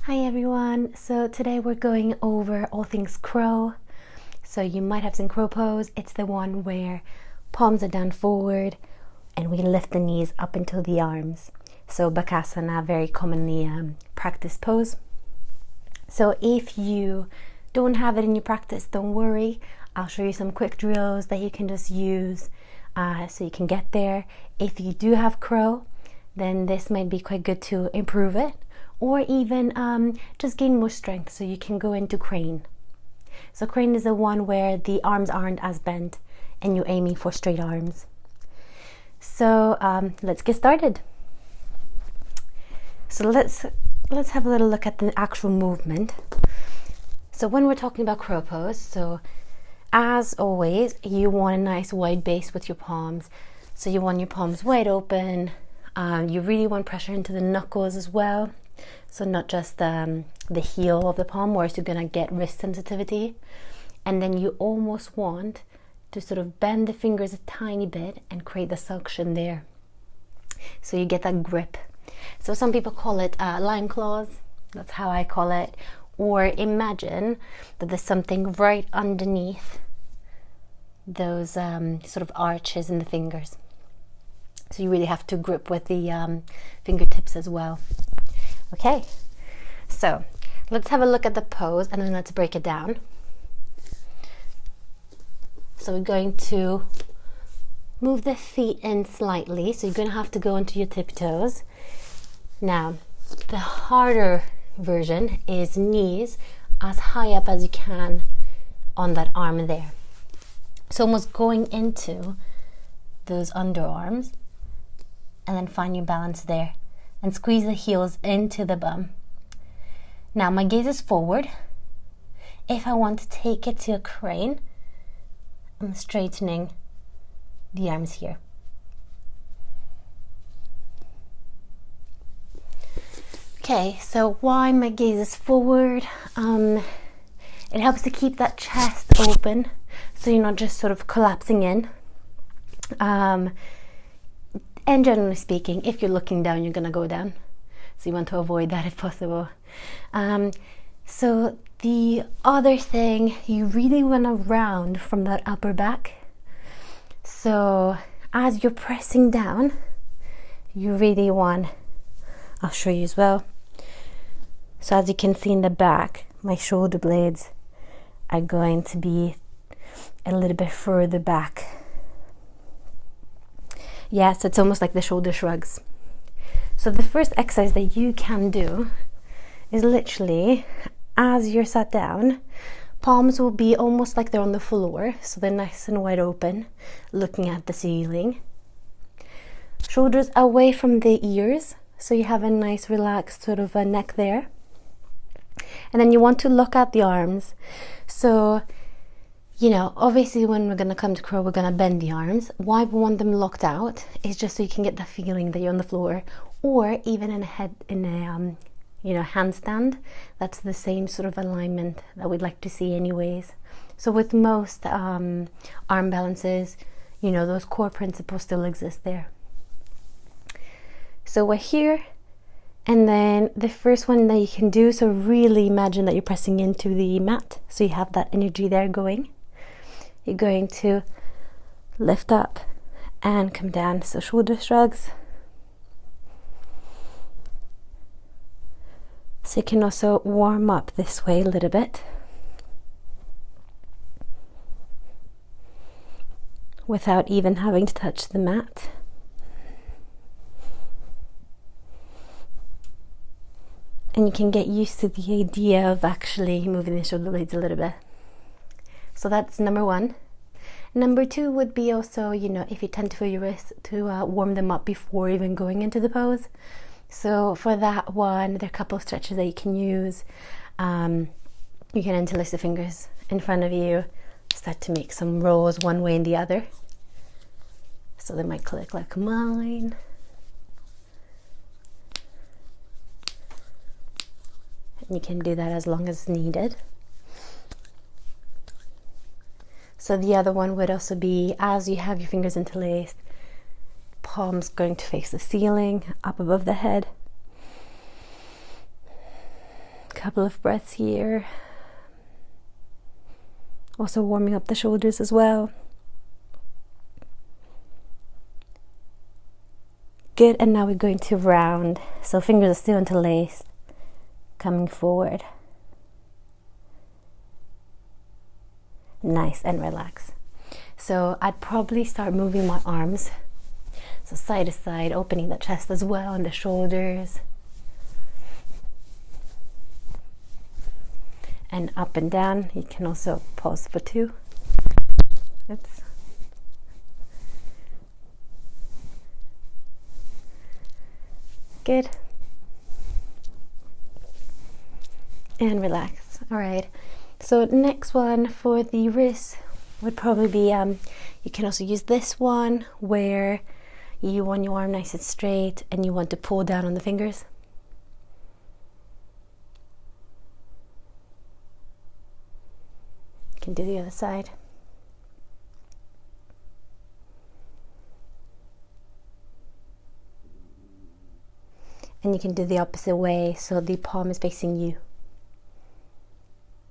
Hi everyone, so today we're going over all things crow. So you might have seen crow pose. It's the one where palms are down forward and we lift the knees up into the arms. So Bakasana, very commonly practiced pose. So if you don't have it in your practice, don't worry. I'll show you some quick drills that you can just use so you can get there. If you do have crow, then this might be quite good to improve it. Or even just gain more strength so you can go into crane. So crane is the one where the arms aren't as bent and you're aiming for straight arms. So let's get started. So let's have a little look at the actual movement. So when we're talking about crow pose, so as always, you want a nice wide base with your palms. So you want your palms wide open. You really want pressure into the knuckles as well. So not just the heel of the palm, whereas you're gonna get wrist sensitivity. And then you almost want to sort of bend the fingers a tiny bit and create the suction there. So you get that grip. So some people call it lion claws. That's how I call it. Or imagine that there's something right underneath those sort of arches in the fingers. So you really have to grip with the fingertips as well. Okay, so let's have a look at the pose and then let's break it down. So we're going to move the feet in slightly. So you're going to have to go onto your tiptoes. Now, the harder version is knees as high up as you can on that arm there. So almost going into those underarms and then find your balance there. And squeeze the heels into the bum. Now my gaze is forward. If I want to take it to a crane, I'm straightening the arms here. Okay, so why my gaze is forward? It helps to keep that chest open so you're not just sort of collapsing in. And generally speaking, if you're looking down, you're going to go down. So you want to avoid that if possible. So the other thing, you really want to round from that upper back. So as you're pressing down, you really want, I'll show you as well. So as you can see in the back, my shoulder blades are going to be a little bit further back. Yeah, so it's almost like the shoulder shrugs. So the first exercise that you can do is literally, as you're sat down, palms will be almost like they're on the floor, so they're nice and wide open, looking at the ceiling. Shoulders away from the ears, so you have a nice relaxed sort of a neck there. And then you want to look at the arms. So, you know, obviously when we're going to come to crow, we're going to bend the arms. Why we want them locked out is just so you can get the feeling that you're on the floor, or even in a handstand. That's the same sort of alignment that we'd like to see anyways. So with most arm balances, you know, those core principles still exist there. So we're here. And then the first one that you can do, so really imagine that you're pressing into the mat. So you have that energy there going. You're going to lift up and come down. So shoulder shrugs. So you can also warm up this way a little bit without even having to touch the mat. And you can get used to the idea of actually moving the shoulder blades a little bit. So that's number one. Number two would be also, you know, if you tend to feel your wrists, to warm them up before even going into the pose. So for that one, there are a couple of stretches that you can use. You can interlace the fingers in front of you, start to make some rolls one way and the other. So they might click like mine. And you can do that as long as needed. So the other one would also be, as you have your fingers interlaced, palms going to face the ceiling, up above the head. couple of breaths here. Also warming up the shoulders as well. Good, and now we're going to round. So fingers are still interlaced, coming forward. Nice, and relax. So I'd probably start moving my arms. So side to side, opening the chest as well and the shoulders. And up and down. You can also pause for 2. Oops. Good. And relax. All right. So next one for the wrist would probably be, you can also use this one where you want your arm nice and straight and you want to pull down on the fingers. You can do the other side. And you can do the opposite way, so the palm is facing you.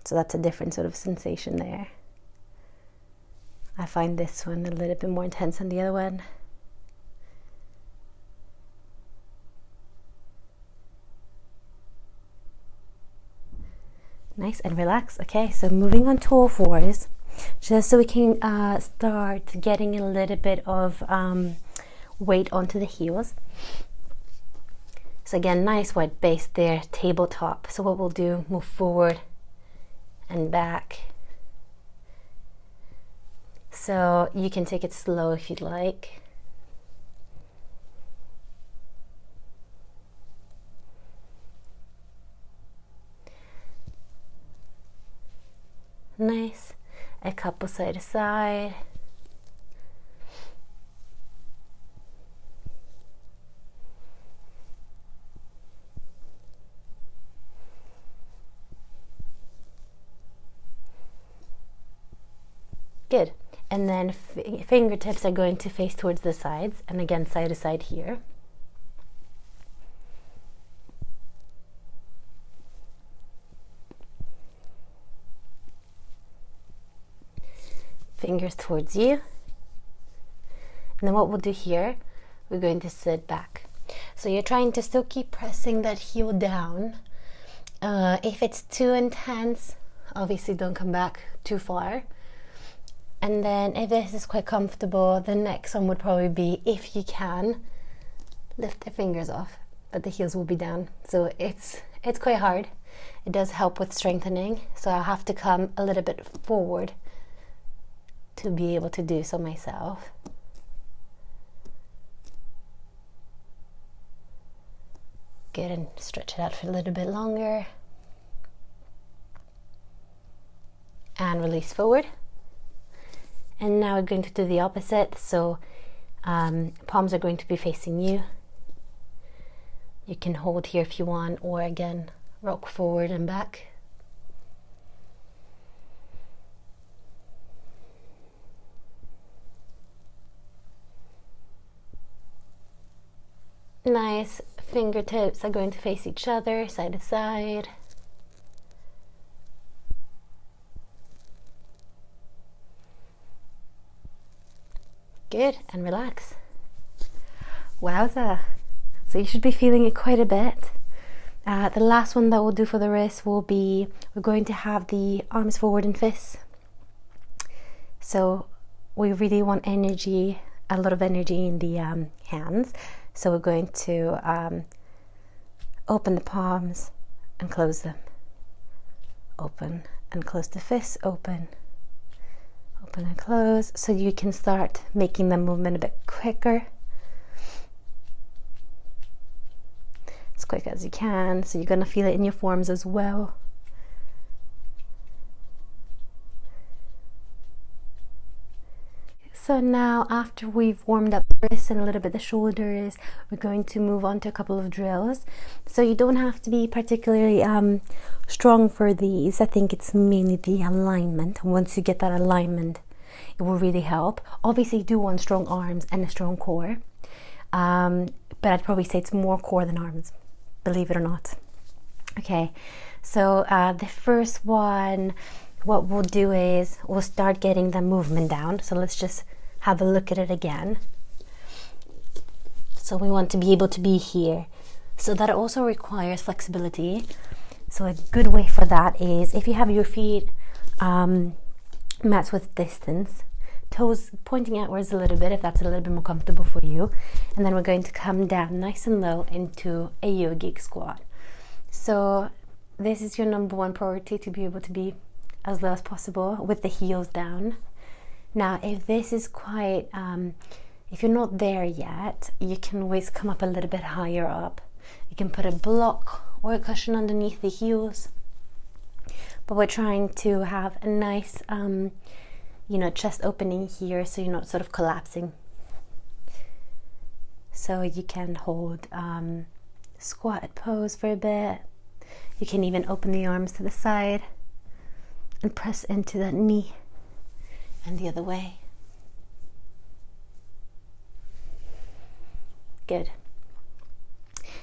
So that's a different sort of sensation there. I find this one a little bit more intense than the other one. Nice, and relax. Okay, so moving on to all fours, just so we can start getting a little bit of weight onto the heels. So again, nice wide base there, tabletop. So what we'll do, move forward and back. So you can take it slow if you'd like. Nice. A couple side to side. Good. And then fingertips are going to face towards the sides, and again side to side here. Fingers towards you. And then what we'll do here, we're going to sit back. So you're trying to still keep pressing that heel down. If it's too intense, obviously don't come back too far. And then if this is quite comfortable, the next one would probably be, if you can, lift the fingers off, but the heels will be down. So it's quite hard. It does help with strengthening. So I'll have to come a little bit forward to be able to do so myself. Good, and stretch it out for a little bit longer. And release forward. And now we're going to do the opposite. So palms are going to be facing you. You can hold here if you want, or again, rock forward and back. Nice. Fingertips are going to face each other, side to side. Good, and relax. Wowza. So you should be feeling it quite a bit. The last one that we'll do for the wrist will be, we're going to have the arms forward in fists. So we really want energy, a lot of energy in the hands. So we're going to open the palms and close them. Open and close the fists, open and close, so you can start making the movement a bit quicker, as quick as you can. So you're going to feel it in your forms as well. So now, after we've warmed up the wrists and a little bit the shoulders, we're going to move on to a couple of drills. So you don't have to be particularly strong for these. I think it's mainly the alignment. Once you get that alignment, it will really help. Obviously, you do want strong arms and a strong core. But I'd probably say it's more core than arms, believe it or not. Okay, so the first one, what we'll do is we'll start getting the movement down. So let's just have a look at it again. So we want to be able to be here. So that also requires flexibility. So a good way for that is if you have your feet mats with distance, toes pointing outwards a little bit if that's a little bit more comfortable for you. And then we're going to come down nice and low into a yogic squat. So this is your number one priority, to be able to be as low as possible with the heels down. Now, if this is quite, if you're not there yet, you can always come up a little bit higher up. You can put a block or a cushion underneath the heels. But we're trying to have a nice, chest opening here, so you're not sort of collapsing. So you can hold squat pose for a bit. You can even open the arms to the side and press into that knee and the other way. Good.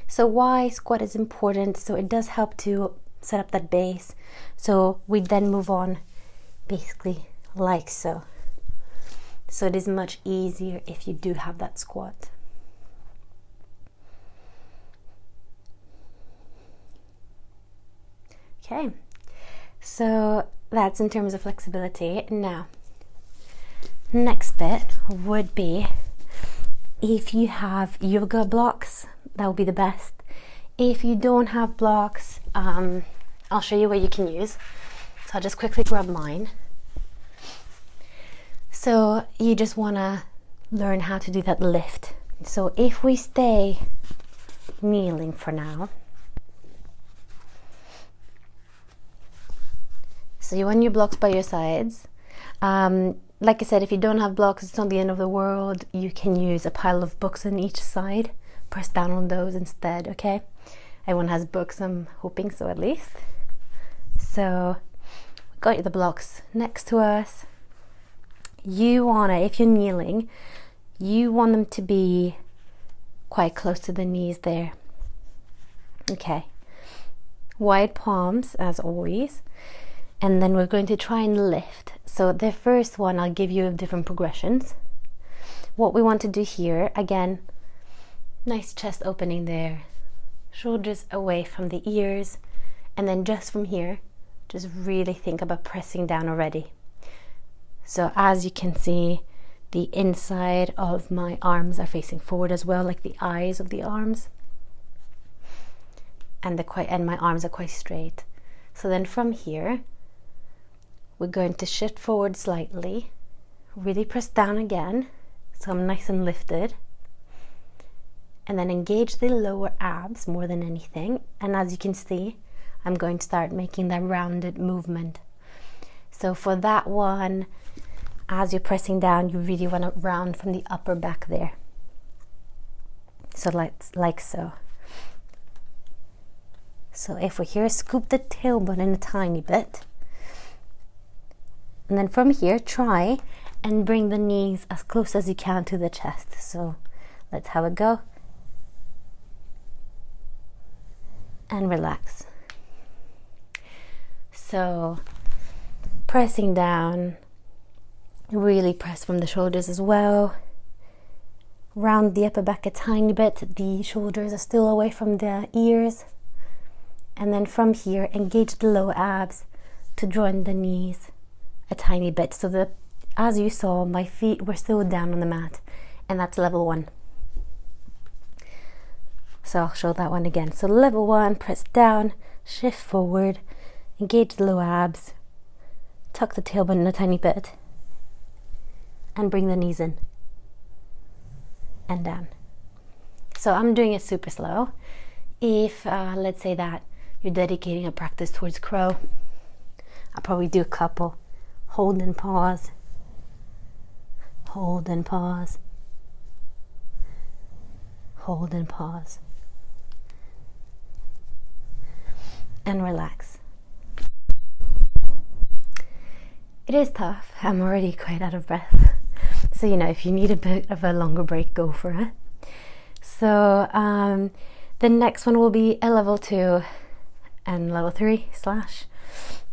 So why squat is important? So it does help to set up that base. So we then move on basically like so. So it is much easier if you do have that squat. Okay, so that's in terms of flexibility. Now, next bit would be if you have yoga blocks, that would be the best. If you don't have blocks, I'll show you what you can use. So I'll just quickly grab mine. So you just want to learn how to do that lift. So if we stay kneeling for now, so you want your blocks by your sides. Like I said, if you don't have blocks, it's not the end of the world. You can use a pile of books on each side. Press down on those instead, okay? Everyone has books, I'm hoping so at least. So, we got the blocks next to us. You wanna, if you're kneeling, you want them to be quite close to the knees there. Okay. Wide palms, as always. And then we're going to try and lift. So the first one, I'll give you different progressions. What we want to do here, again, nice chest opening there. Shoulders away from the ears. And then just from here, just really think about pressing down already. So as you can see, the inside of my arms are facing forward as well, like the eyes of the arms. And my arms are quite straight. So then from here, we're going to shift forward slightly, really press down again, so I'm nice and lifted. And then engage the lower abs more than anything. And as you can see, I'm going to start making that rounded movement. So for that one, as you're pressing down, you really want to round from the upper back there. So like so. So if we're here, scoop the tailbone in a tiny bit. And then from here, try and bring the knees as close as you can to the chest. So let's have a go. And relax. So pressing down, really press from the shoulders as well. Round the upper back a tiny bit. The shoulders are still away from the ears. And then from here, engage the lower abs to join the knees a tiny bit. So that, as you saw, my feet were still down on the mat, and that's level 1. So I'll show that one again. So level 1, press down, shift forward, engage the lower abs, tuck the tailbone in a tiny bit, and bring the knees in and down. So I'm doing it super slow. If let's say that you're dedicating a practice towards crow, I'll probably do a couple. Hold and pause. Hold and pause. Hold and pause. And relax. It is tough. I'm already quite out of breath. So, if you need a bit of a longer break, go for it. So, the next one will be a level 2. and level 3 slash.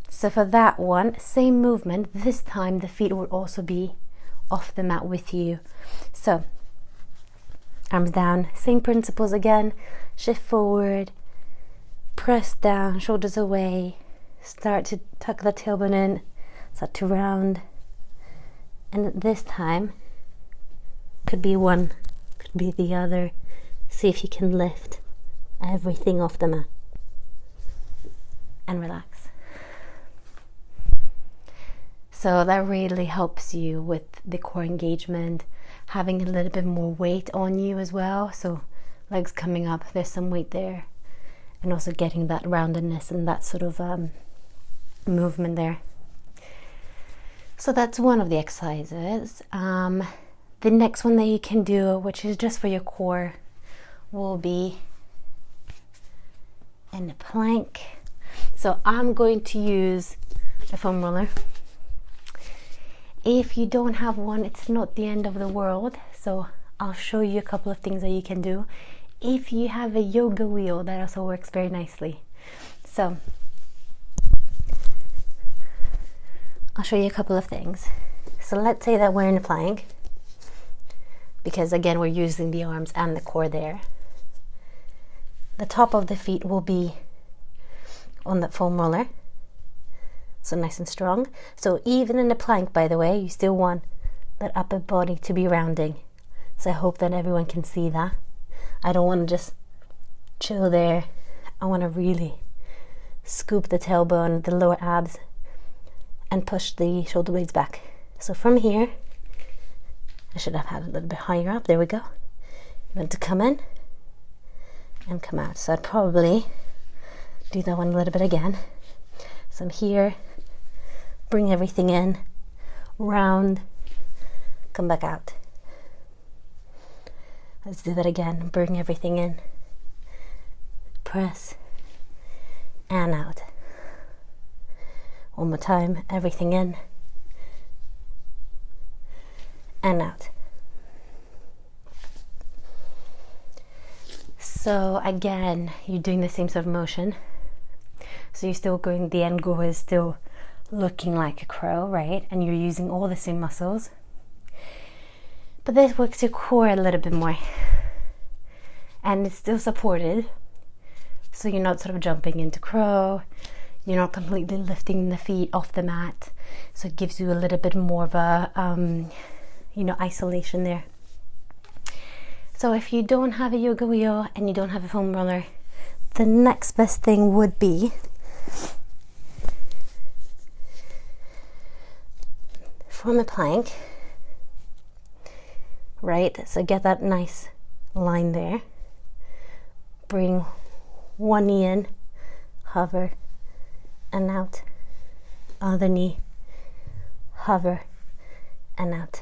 So for that one, same movement. This time the feet will also be off the mat with you. So arms down, same principles again. Shift forward, press down, shoulders away, start to tuck the tailbone in, start to round. And this time, could be one, could be the other. See if you can lift everything off the mat and relax. So that really helps you with the core engagement, having a little bit more weight on you as well. So legs coming up, there's some weight there, and also getting that roundedness and that sort of movement there. So that's one of the exercises. The next one that you can do, which is just for your core, will be in a plank. So I'm going to use a foam roller. If you don't have one, it's not the end of the world. So I'll show you a couple of things that you can do. If you have a yoga wheel, that also works very nicely. So I'll show you a couple of things. So let's say that we're in a plank, because again, we're using the arms and the core there. The top of the feet will be on that foam roller. So nice and strong. So even in the plank, by the way, you still want that upper body to be rounding. So I hope that everyone can see that. I don't want to just chill there. I want to really scoop the tailbone, the lower abs, and push the shoulder blades back. So from here, I should have had a little bit higher up. There we go. You want to come in and come out. So I'd probably do that one a little bit again. So I'm here, bring everything in, round, come back out. Let's do that again. Bring everything in, press, and out. One more time, everything in and out. So again, you're doing the same sort of motion. So you're still going, the end goal is still looking like a crow, right? And you're using all the same muscles. But this works your core a little bit more. And it's still supported. So you're not sort of jumping into crow. You're not completely lifting the feet off the mat. So it gives you a little bit more of a, isolation there. So if you don't have a yoga wheel and you don't have a foam roller, the next best thing would be from a plank, right? So get that nice line there. Bring one knee in, hover, and out. Other knee, hover, and out.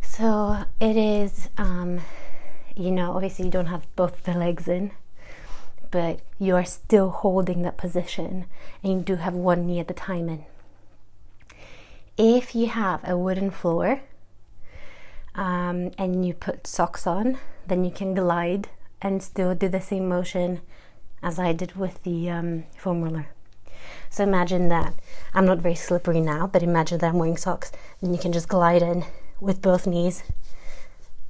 So it is, obviously you don't have both the legs in, but you are still holding that position, and you do have one knee at a time in. If you have a wooden floor and you put socks on, then you can glide and still do the same motion as I did with the foam roller. So imagine that, I'm not very slippery now, but imagine that I'm wearing socks, then you can just glide in with both knees,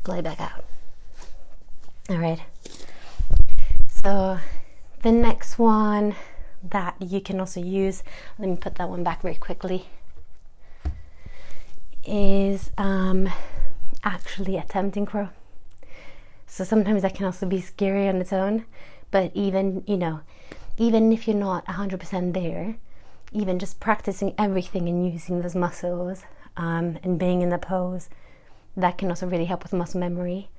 glide back out. All right. So the next one that you can also use, let me put that one back very quickly, is actually a tempting crow. So sometimes that can also be scary on its own, but even if you're not 100% there, even just practicing everything and using those muscles and being in the pose, that can also really help with muscle memory.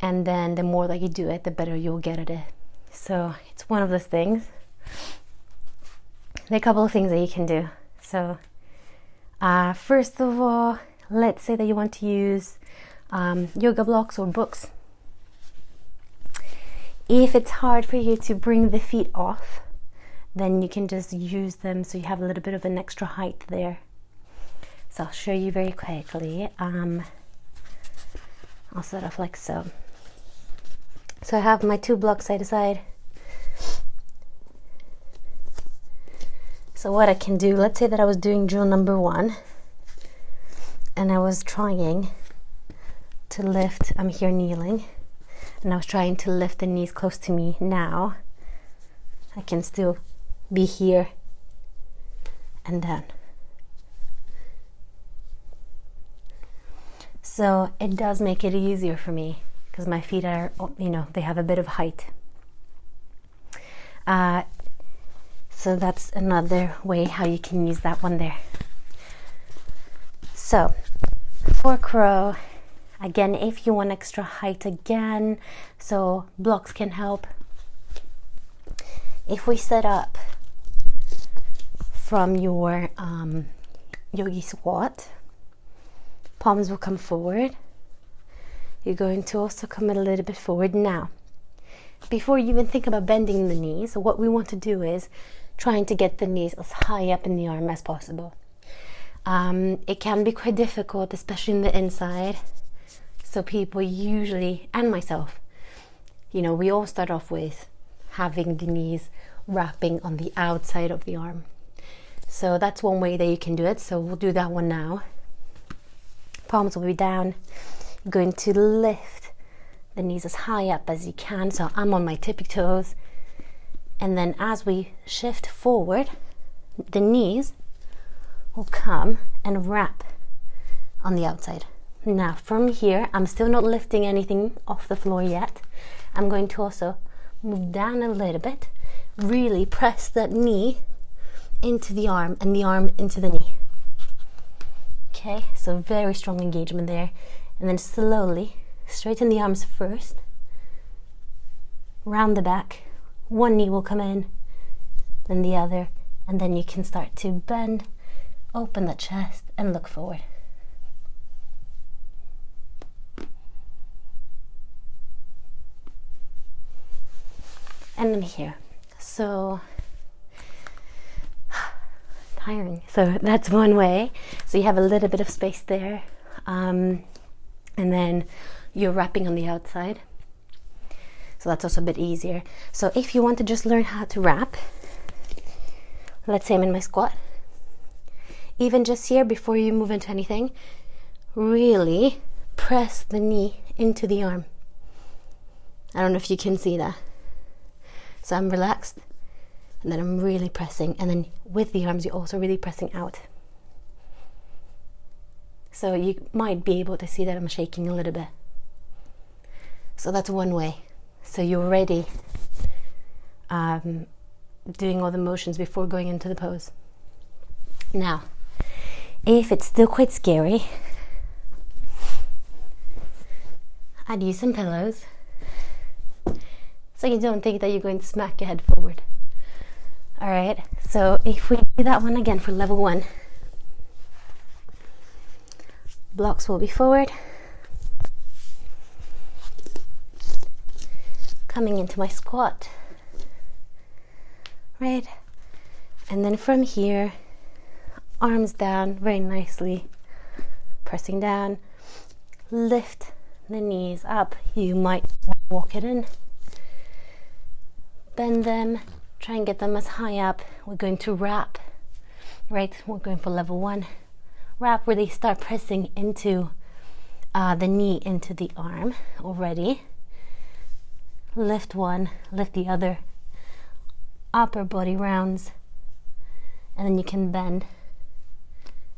And then the more that you do it, the better you'll get at it. So it's one of those things. There are a couple of things that you can do. So first of all, let's say that you want to use yoga blocks or books. If it's hard for you to bring the feet off then you can just use them so you have a little bit of an extra height there. So I'll show you very quickly. I'll set off like so. So I have my 2 blocks side to side. So what I can do, let's say that I was doing drill number 1 and I was trying to lift, I'm here kneeling, and I was trying to lift the knees close to me. Now I can still be here and down. So it does make it easier for me because my feet are, they have a bit of height. So that's another way how you can use that one there. So for crow, again, if you want extra height again, so blocks can help. If we set up from your yogi squat, palms will come forward. You're going to also come a little bit forward. Now, before you even think about bending the knees, what we want to do is trying to get the knees as high up in the arm as possible. It can be quite difficult, especially in the inside. So people usually, and myself, we all start off with having the knees wrapping on the outside of the arm. So that's one way that you can do it. So we'll do that one now. Palms will be down. You're going to lift the knees as high up as you can. So I'm on my tippy toes. And then as we shift forward, the knees will come and wrap on the outside. Now from here, I'm still not lifting anything off the floor yet. I'm going to also move down a little bit, really press that knee into the arm and the arm into the knee. Okay, so very strong engagement there. And then slowly straighten the arms first, round the back. One knee will come in, then the other, and then you can start to bend, open the chest, and look forward. And then here. So tiring. So that's one way. So you have a little bit of space there, and then you're wrapping on the outside. So that's also a bit easier. So if you want to just learn how to wrap, let's say I'm in my squat, even just here before you move into anything, really press the knee into the arm. I don't know if you can see that. So I'm relaxed, and then I'm really pressing, and then with the arms you're also really pressing out. So you might be able to see that I'm shaking a little bit. So that's one way. So you're already doing all the motions before going into the pose. Now, if it's still quite scary, I'd use some pillows so you don't think that you're going to smack your head forward. Alright, so if we do that one again for level 1, blocks will be forward. Coming into my squat, right? And then from here, arms down very nicely, pressing down, lift the knees up. You might walk it in, bend them, try and get them as high up. We're going to wrap, right? We're going for level 1. Wrap, really start pressing into the knee into the arm already. Lift one, lift the other, upper body rounds, and then you can bend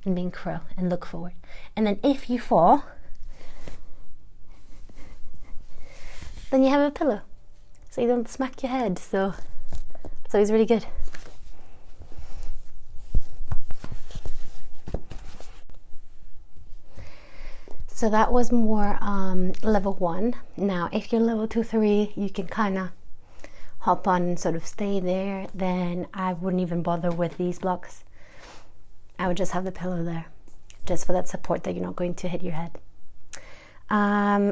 and being crow and look forward. And then if you fall, then you have a pillow, so you don't smack your head. So it's always really good. So that was more level 1. Now, if you're level 2, 3, you can kind of hop on and sort of stay there. Then I wouldn't even bother with these blocks. I would just have the pillow there, just for that support that you're not going to hit your head.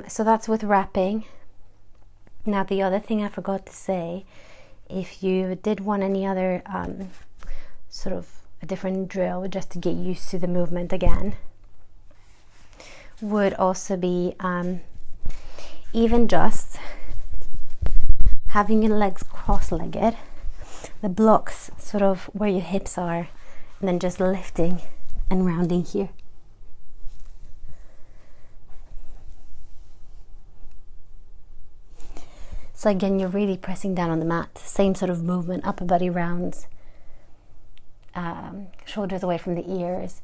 So that's with wrapping. Now, the other thing I forgot to say if you did want any other sort of a different drill just to get used to the movement again, would also be even just having your legs cross-legged, the blocks sort of where your hips are, and then just lifting and rounding here. So again, you're really pressing down on the mat, same sort of movement, upper body rounds, shoulders away from the ears,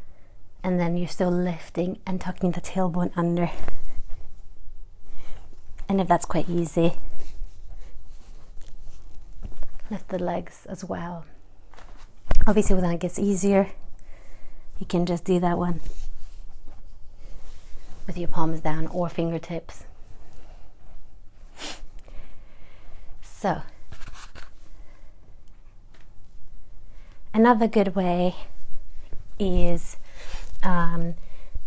and then you're still lifting and tucking the tailbone under. And if that's quite easy, lift the legs as well. Obviously when that gets easier, you can just do that one with your palms down or fingertips. So another good way is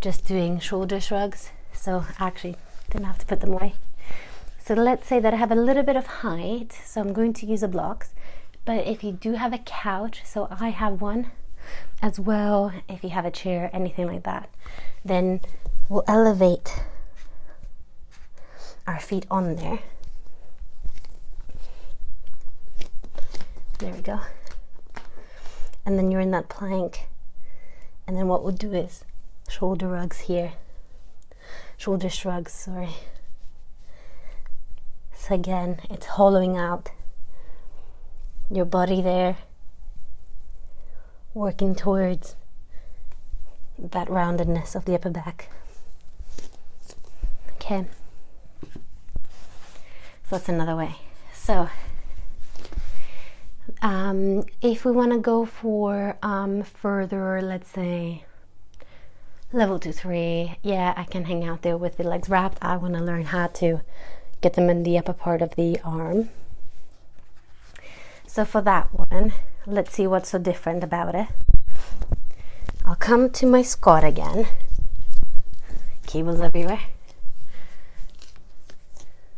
just doing shoulder shrugs. So actually didn't have to put them away. So let's say that I have a little bit of height, so I'm going to use the blocks. But if you do have a couch, so I have one as well, if you have a chair, anything like that, then we'll elevate our feet on there. There we go. And then you're in that plank. And then what we'll do is shoulder shrugs here. Shoulder shrugs, sorry. So again, it's hollowing out your body there, working towards that roundedness of the upper back. Okay, so that's another way. So if we want to go for further, let's say level 2, 3, yeah, I can hang out there with the legs wrapped. I want to learn how to get them in the upper part of the arm. So for that one, let's see what's so different about it. I'll come to my squat again. Cables everywhere.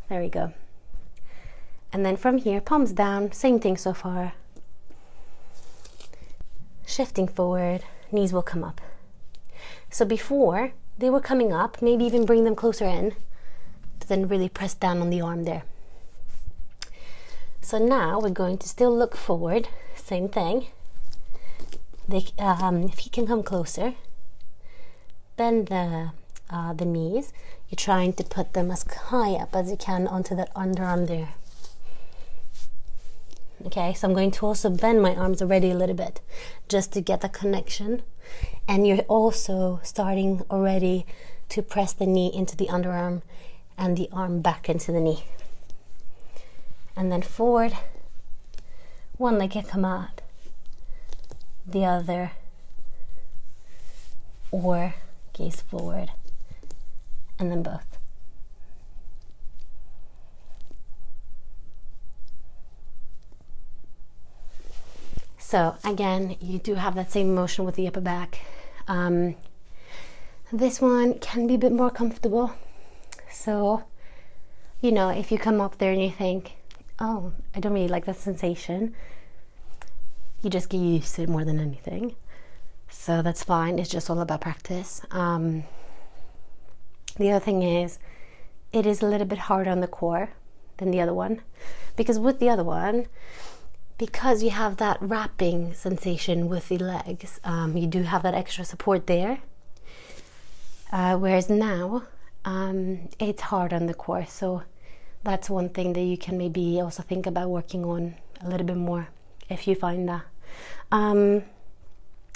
There we go. And then from here, palms down, same thing so far. Shifting forward, knees will come up. So before, they were coming up, maybe even bring them closer in, to then really press down on the arm there. So now we're going to still look forward, same thing. If you can come closer, bend the knees. You're trying to put them as high up as you can onto that underarm there. Okay, so I'm going to also bend my arms already a little bit just to get the connection. And you're also starting already to press the knee into the underarm and the arm back into the knee. And then forward, one leg can come out, the other, or gaze forward, and then both. So again, you do have that same motion with the upper back. This one can be a bit more comfortable. So, you know, if you come up there and you think, oh, I don't really like that sensation, you just get used to it more than anything. So that's fine. It's just all about practice. The other thing is, it is a little bit harder on the core than the other one. Because with the other one, because you have that wrapping sensation with the legs, you do have that extra support there. Whereas now, it's hard on the core. So that's one thing that you can maybe also think about working on a little bit more if you find that.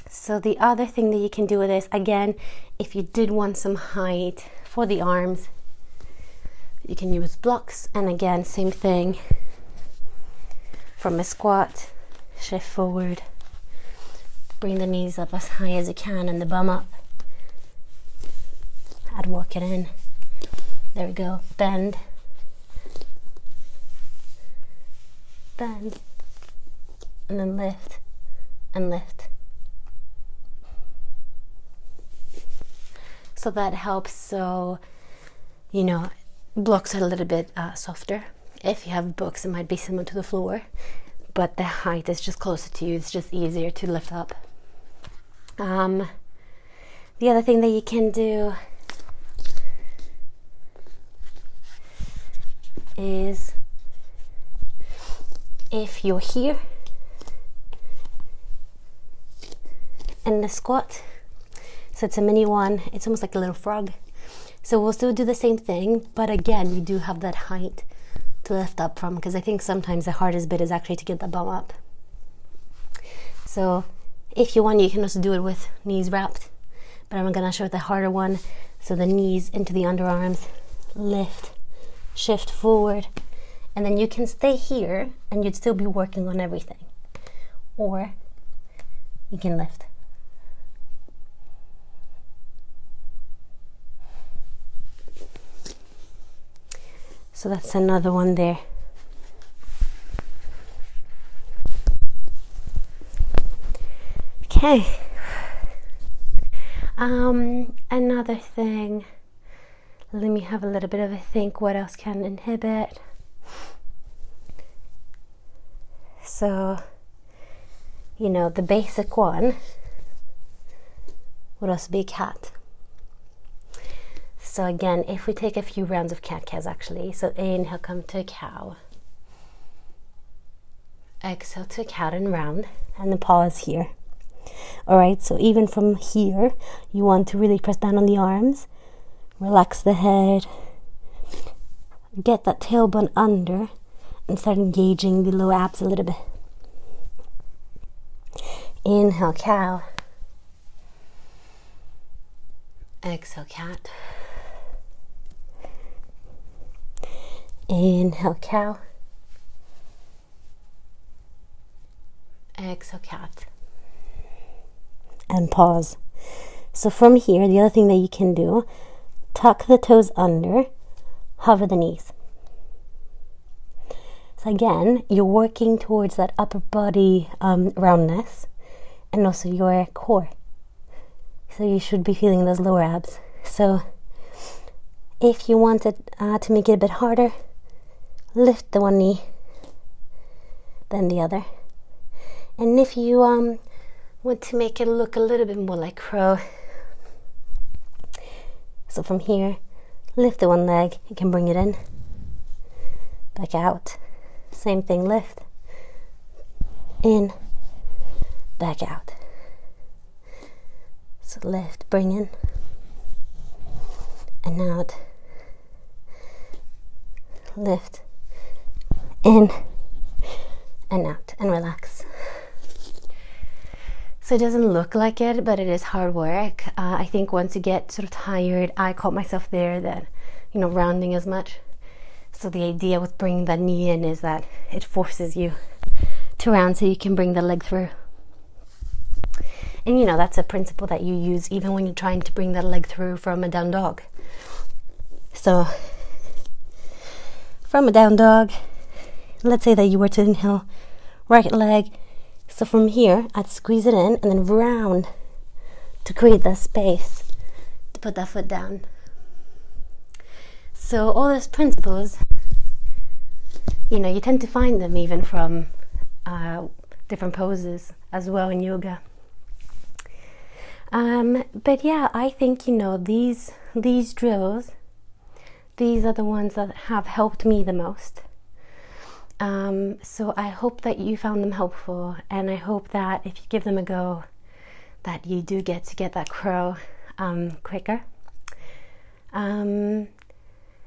So the other thing that you can do with this, again, if you did want some height for the arms, you can use blocks. And again, same thing. From a squat, shift forward, bring the knees up as high as you can and the bum up. I'd walk it in. There we go. Bend. Bend. And then lift and lift. So that helps. So, you know, blocks are a little bit softer. If you have books, it might be similar to the floor. but the height is just closer to you. It's just easier to lift up. The other thing that you can do is, if you're here in the squat, so it's a mini one, it's almost like a little frog. So we'll still do the same thing, but again, you do have that height to lift up from, because I think sometimes the hardest bit is actually to get the bum up. So if you want, you can also do it with knees wrapped, but I'm gonna show the harder one. So the knees into the underarms, lift, shift forward, and then you can stay here and you'd still be working on everything. Or you can lift. So that's another one there. Okay. Another thing, let me have a little bit of a think what else can inhibit. So, you know, the basic one would also be cat. So again, if we take a few rounds of cat-cows actually, so inhale, come to a cow. Exhale to a cat and round, and then pause here. Alright, so even from here, you want to really press down on the arms, relax the head, get that tailbone under, and start engaging the lower abs a little bit. Inhale, cow. Exhale, cat. Inhale, cow. Exhale, cat. And pause. So from here, the other thing that you can do, tuck the toes under, hover the knees. So again, you're working towards that upper body roundness and also your core. So you should be feeling those lower abs. So if you wanted to make it a bit harder, lift the one knee, then the other. And if you want to make it look a little bit more like crow, so from here, lift the one leg, you can bring it in, back out. Same thing, lift, in, back out. So lift, bring in, and out. Lift, in, and out, and relax. So it doesn't look like it, but it is hard work. I think once you get sort of tired, I caught myself there that, you know, rounding as much. So the idea with bringing that knee in is that it forces you to round so you can bring the leg through. And you know, that's a principle that you use even when you're trying to bring that leg through from a down dog. So from a down dog, let's say that you were to inhale, right leg. So from here, I'd squeeze it in and then round to create that space to put that foot down. So all those principles, you know, you tend to find them even from different poses as well in yoga. But yeah, I think, you know, these drills, these are the ones that have helped me the most. So I hope that you found them helpful, and I hope that if you give them a go, that you do get to get that crow quicker.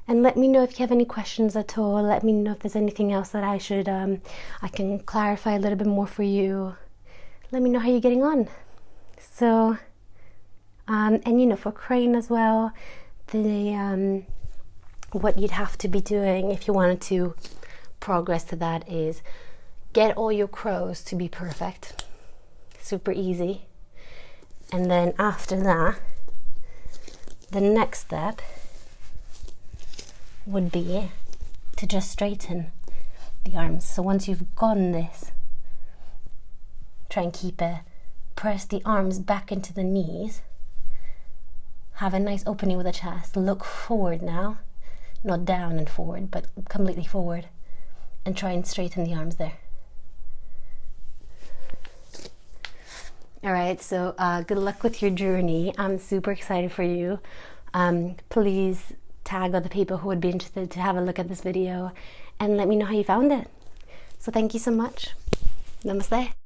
And let me know if you have any questions at all. Let me know if there's anything else that I can clarify a little bit more for you. Let me know how you're getting on. So, and you know, for crane as well, what you'd have to be doing if you wanted to progress to that is get all your crows to be perfect, super easy, and then after that, the next step would be to just straighten the arms. So once you've gotten this, try and keep it, press the arms back into the knees, have a nice opening with the chest, look forward now, not down and forward, but completely forward, and try and straighten the arms there. All right, so good luck with your journey. I'm super excited for you. Please tag other people who would be interested to have a look at this video and let me know how you found it. So thank you so much. Namaste.